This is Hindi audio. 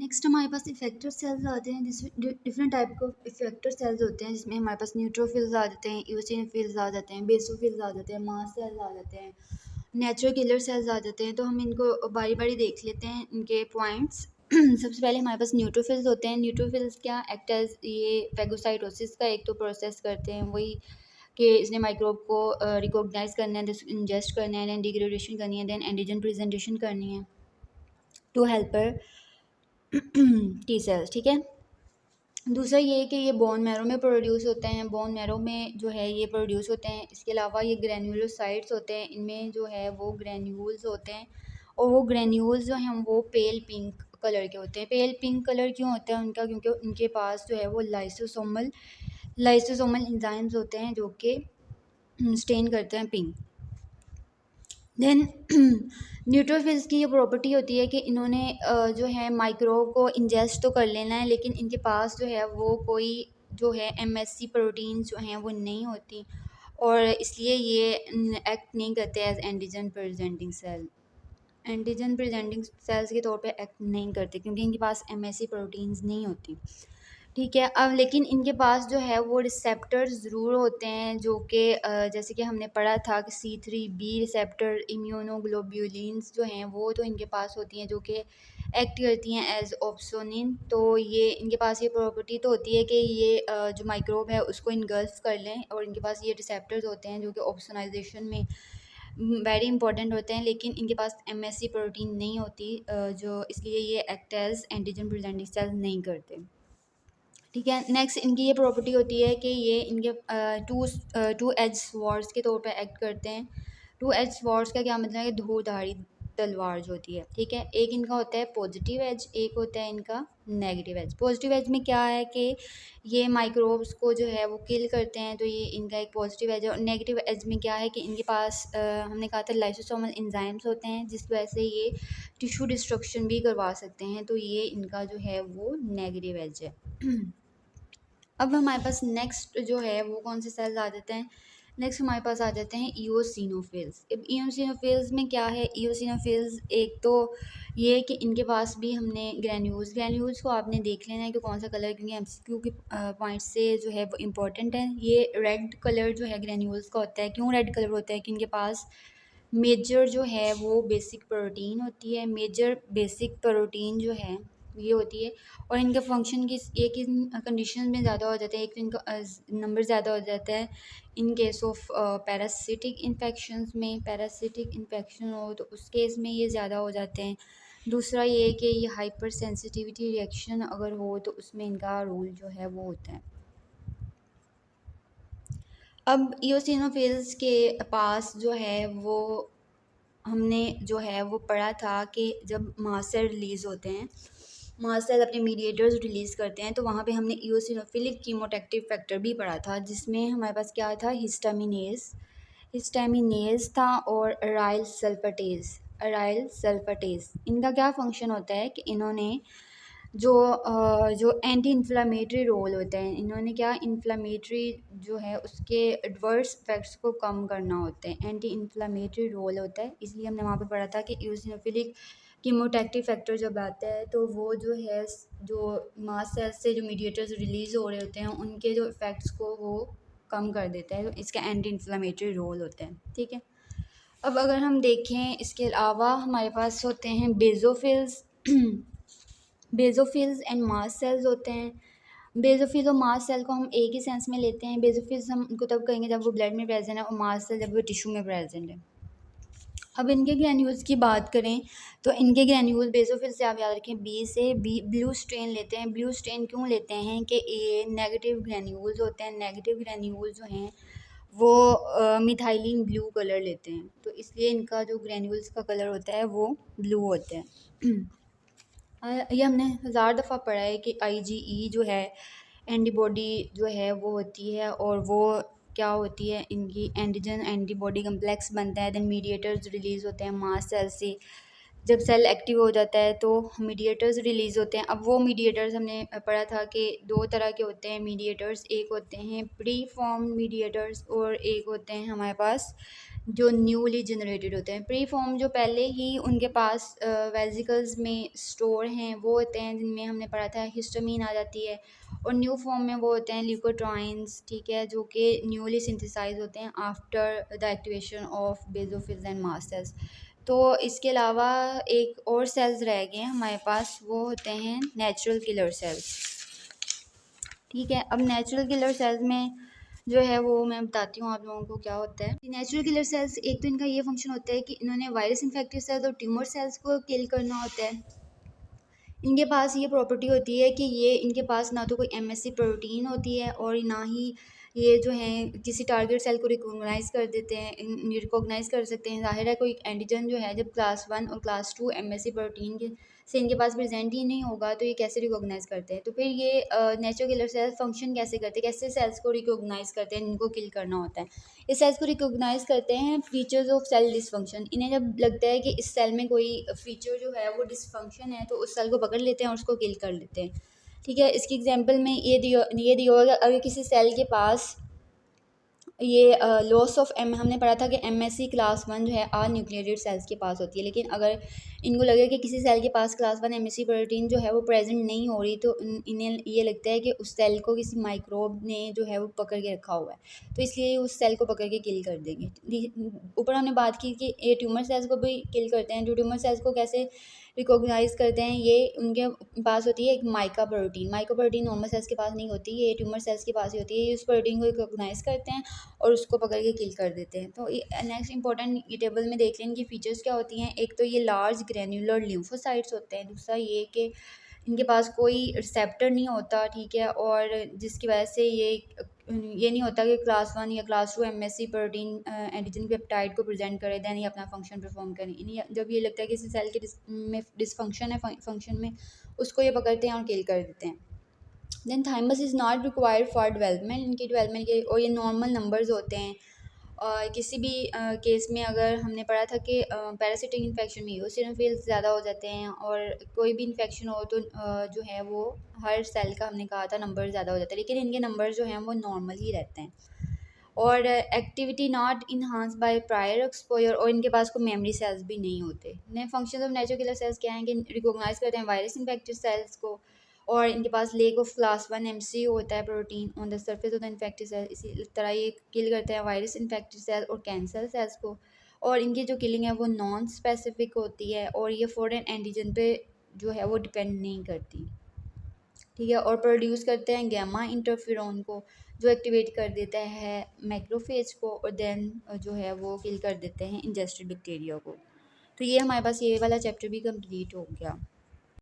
नेक्स्ट हमारे पास इफेक्टर सेल्स आते हैं, जिसमें डिफरेंट टाइप के इफेक्टर सेल्स होते हैं, जिसमें हमारे पास न्यूट्रोफिल्स आ जाते हैं, इओसिनोफिल्स आ जाते हैं, बेसोफिल्स आ जाते हैं, मास्ट सेल्स आ जाते हैं, नेचुरल किलर सेल्स आ जाते हैं। तो हम इनको बारी बारी देख लेते हैं, इनके पॉइंट्स। सबसे पहले हमारे पास न्यूट्रोफिल्स होते हैं। न्यूट्रोफिल्स क्या एक्ट एज ये फेगोसाइटोसिस का एक तो प्रोसेस करते हैं, वही कि इसने माइक्रोब को रिकॉग्नाइज करना है, इंजेस्ट करना है, देन डिग्रेडेशन करनी है, देन एंटीजन प्रेजेंटेशन करनी है टू हेल्पर टी सेल्स। ठीक है। दूसरा ये है कि ये बोन मैरो में प्रोड्यूस होते हैं, बोन मैरो में जो है ये प्रोड्यूस होते हैं। इसके अलावा ये ग्रैन्युलोसाइट्स होते हैं, इनमें जो है वो ग्रैन्यूल्स होते हैं, और वो ग्रैन्यूल्स जो हैं वो पेल पिंक कलर के होते हैं। पेल पिंक कलर क्यों होता है उनका? क्योंकि उनके पास जो है वो लाइसोसोमल एंजाइम्स होते हैं जो कि स्टेन करते हैं पिंक। देन न्यूट्रोफिल्स की ये प्रॉपर्टी होती है कि इन्होंने जो है माइक्रोब को इंजेस्ट तो कर लेना है, लेकिन इनके पास जो है वो कोई जो है एमएससी प्रोटीन जो हैं वो नहीं होती, और इसलिए ये एक्ट नहीं करते as antigen presenting cell. Antigen presenting cells के तौर पे एक्ट नहीं करते क्योंकि इनके पास एमएससी प्रोटीन्स नहीं होती। ठीक है। अब लेकिन इनके पास जो है वो रिसेप्टर्स ज़रूर होते हैं, जो कि जैसे कि हमने पढ़ा था कि C3b रिसेप्टर, इम्यूनोग्लोब्यूलिन्स जो हैं वो तो इनके पास होती हैं, जो कि एक्ट करती हैं एज ऑप्सोनिन। तो ये इनके पास ये प्रॉपर्टी तो होती है कि ये जो माइक्रोब है उसको इनगल्फ कर लें, और इनके पास ये रिसेप्टर्स होते हैं जो कि ऑप्सोनाइजेशन में वेरी इंपॉर्टेंट होते हैं, लेकिन इनके पास एमएससी प्रोटीन नहीं होती, जो इसलिए ये act as antigen presenting cell नहीं करते। ठीक है। नेक्स्ट इनकी ये प्रॉपर्टी होती है कि ये इनके टू एज स्वॉर्ड्स के तौर पे एक्ट करते हैं। टू एज स्वॉर्ड्स का क्या मतलब है? धोधारी तलवार जो होती है। ठीक है। एक इनका होता है पॉजिटिव एज, एक होता है इनका नेगेटिव एज। पॉजिटिव एज में क्या है कि ये माइक्रोब्स को जो है वो किल करते हैं, तो ये इनका एक पॉजिटिव एज है। और नेगेटिव एज में क्या है कि इनके पास हमने कहा था लाइसोसोमल एंजाइम्स होते हैं, जिस वजह से ये टिश्यू डिस्ट्रक्शन भी करवा सकते हैं, तो ये इनका जो है वो नेगेटिव एज है। अब हमारे पास नेक्स्ट जो है वो कौन से सेल्स आ जाते हैं? नेक्स्ट हमारे पास आ जाते हैं इओसिनोफिल्स। अब इओसिनोफिल्स में क्या है? इओसिनोफिल्स एक तो ये है कि इनके पास भी हमने ग्रैन्यूल्स को आपने देख लेना है कि कौन सा कलर, क्योंकि एमसीक्यू के पॉइंट से जो है वो इम्पोर्टेंट है। ये रेड कलर जो है ग्रैन्यूल्स का होता है। क्यों रेड कलर होता है? कि इनके पास मेजर जो है वो बेसिक प्रोटीन होती है। मेजर बेसिक प्रोटीन जो है ये होती है, और इनका फंक्शन एक इन कंडीशन में ज़्यादा हो जाता है, एक तो इनका नंबर ज़्यादा हो जाता है in case of parasitic infections में। पैरासिटिक इन्फेक्शन हो तो उस केस में ये ज़्यादा हो जाते हैं। दूसरा ये है कि ये हाइपर सेंसिटिविटी रिएक्शन अगर हो तो उसमें इनका रोल जो है वो होता है। अब इओसिनोफिल्स के पास जो है वो हमने जो है वो पढ़ा था कि जब मास्ट सेल रिलीज़ होते हैं, मास्ट सेल अपने मीडिएटर्स रिलीज़ करते हैं, तो वहाँ पे हमने इओसिनोफिलिक कीमोटैक्टिव फैक्टर भी पढ़ा था, जिसमें हमारे पास क्या था? हिस्टामिनेज था, और अराइल सल्फाटेज। इनका क्या फंक्शन होता है कि इन्होंने जो एंटी इन्फ्लामेटरी रोल होता है, इन्होंने क्या इन्फ्लामेटरी जो है उसके एडवर्स इफेक्ट्स को कम करना होता है। एंटी इन्फ्लामेटरी रोल होता है, इसलिए हमने वहाँ पे पढ़ा था कि यूसिनोफिलिक कीमोटैक्टिव फैक्टर जब आता है तो वो जो है जो मास्ट सेल्स से जो मीडिएटर्स रिलीज़ हो रहे होते हैं उनके जो इफ़ेक्ट्स को वो कम कर देता है, तो इसका एंटी इन्फ्लामेटरी रोल होता है। ठीक है। अब अगर हम देखें इसके अलावा हमारे पास होते हैं basophils. Basophils and mast cells होते हैं। बेजोफिल और मास्ट सेल को हम एक ही सेंस में लेते हैं। बेजोफिल्स हम उनको तब कहेंगे जब वो ब्लड में प्रेजेंट है, और मास्ट सेल जब वो टिश्यू में प्रेजेंट है। अब इनके ग्रैन्यूल्स की बात करें तो इनके ग्रैन्यूल बेजोफिल से आप याद रखें ब्लू स्ट्रेन लेते हैं। ब्लू स्ट्रेन क्यों लेते हैं? कि ये नेगेटिव ग्रैन्यूल्स होते हैं। नेगेटिव ग्रैन्यूल जो हैं वो मिथाइलिन ब्लू कलर लेते हैं, तो इसलिए इनका जो ग्रैन्यूल्स का कलर होता है वो ब्लू होता है। ये हमने हज़ार दफ़ा पढ़ा है कि IgE जो है एंटीबॉडी जो है वो होती है, और वो क्या होती है? इनकी एंटीजन एंटीबॉडी कम्प्लेक्स बनता है, देन मीडिएटर्स रिलीज़ होते हैं मास्ट सेल से। जब सेल एक्टिव हो जाता है तो मीडिएटर्स रिलीज़ होते हैं। अब वो मीडिएटर्स हमने पढ़ा था कि दो तरह के होते हैं मीडिएटर्स, एक होते हैं प्री फॉर्म मीडिएटर्स और एक होते हैं हमारे पास जो न्यूली जनरेटेड होते हैं। प्री फॉर्म जो पहले ही उनके पास वेसिकल्स में स्टोर हैं वो होते हैं, जिनमें हमने पढ़ा था हिस्टामीन आ जाती है। और न्यू फॉर्म में वो होते हैं ल्यूकोट्राइन्स, ठीक है, जो कि न्यूली सिंथेसाइज होते हैं after the activation of basophils and mast cells. तो इसके अलावा एक और सेल्स रह गए हैं हमारे पास, वो होते हैं नेचुरल किलर सेल्स, ठीक है। अब नेचुरल किलर सेल्स में जो है वो मैं बताती हूँ आप लोगों को क्या होता है। नेचुरल किलर सेल्स, एक तो इनका ये फंक्शन होता है कि इन्होंने वायरस इन्फेक्टेड सेल्स और ट्यूमर सेल्स को किल करना होता है। इनके पास ये प्रॉपर्टी होती है कि ये इनके पास ना तो कोई एमएससी प्रोटीन होती है और ना ही ये जो है किसी टारगेट सेल को रिकॉग्नाइज कर देते हैं, रिकॉग्नाइज कर सकते हैं। ज़ाहिर है कोई एंटीजन जो है जब क्लास 1 और क्लास 2 एमएससी प्रोटीन के से इनके पास प्रेजेंट ही नहीं होगा तो ये कैसे रिकॉग्नाइज करते हैं। तो फिर ये नेचुरल किलर सेल्स फंक्शन कैसे करते हैं, कैसे सेल्स को रिकॉग्नाइज करते हैं, इनको किल करना होता है। इस सेल्स को रिकॉग्नाइज करते हैं फीचर्स ऑफ सेल डिसफंक्शन। इन्हें जब लगता है कि इस सेल में कोई फीचर जो है वो डिसफंक्शन है तो उस सेल को पकड़ लेते हैं और उसको किल कर लेते हैं, ठीक है। इसकी एग्जांपल में ये दिया होगा अगर किसी सेल के पास ये लॉस ऑफ एम, हमने पढ़ा था कि एमएससी क्लास 1 जो है आर न्यूक्लियेटेड सेल्स के पास होती है। लेकिन अगर इनको लगे कि किसी सेल के पास क्लास 1 एमएससी प्रोटीन जो है वो प्रेजेंट नहीं हो रही तो इन्हें ये लगता है कि उस सेल को किसी माइक्रोब ने जो है वो पकड़ के रखा हुआ है, तो इसलिए उस सेल को पकड़ के किल कर देंगे। ऊपर हमने बात की कि ये ट्यूमर सेल्स को भी किल करते हैं। जो ट्यूमर सेल्स को कैसे रिकॉग्नाइज करते हैं, ये उनके पास होती है एक mica protein. Mica protein normal sales के पास नहीं होती, ये ट्यूमर सेल्स के पास ही होती है। ये उस प्रोटीन को रिकॉग्नाइज करते हैं और उसको पकड़ के किल कर देते हैं। तो नेक्स्ट इंपॉर्टेंट ये टेबल में देख लें इनकी फीचर्स क्या होती हैं। एक तो ये लार्ज ग्रैन्युलर लिम्फोसाइट्स होते हैं, दूसरा ये कि इनके पास कोई रिसेप्टर नहीं होता, ठीक है, और जिसकी वजह से ये नहीं होता कि क्लास 1 या class 2 MSc protein antigen peptide को प्रेजेंट करे दैन ये अपना फंक्शन परफॉर्म करें। इन्हें जब ये लगता है कि किसी सेल के में डिसफंक्शन है फंक्शन में, उसको ये पकड़ते हैं और किल कर देते हैं। Then thymus is not required for development, इनके डेवलपमेंट के, और ये नॉर्मल नंबर्स होते हैं। किसी भी केस में अगर हमने पढ़ा था कि पैरासिटिक इन्फेक्शन में यूसिनोफिल्स ज़्यादा हो जाते हैं और कोई भी इन्फेक्शन हो तो जो है वो हर सेल का हमने कहा था नंबर ज़्यादा हो जाता है, लेकिन इनके नंबर जो हैं वो नॉर्मल ही रहते हैं। और activity not enhance by prior exposure, और इनके पास कोई मेमोरी सेल्स भी नहीं होते। नए function of natural killer cells क्या हैं कि रिकॉग्नाइज करते हैं वायरस इन्फेक्टेड सेल्स को, और इनके पास लेक ऑफ क्लास 1 एमसी होता है protein on the surface of the infected cell. इसी तरह ये किल करते हैं वायरस इन्फेक्टेड सेल और कैंसर सेल्स को, और इनकी जो किलिंग है वो नॉन स्पेसिफिक होती है और ये फॉरेन एंटीजन पे जो है वो डिपेंड नहीं करती, ठीक है। और प्रोड्यूस करते हैं गैमा इंटरफेरॉन को जो एक्टिवेट कर देता है मैक्रोफेज को, और देन जो है वो किल कर देते हैं इंजेस्टेड बैक्टीरिया को। तो ये हमारे पास ये वाला चैप्टर भी कंप्लीट हो गया।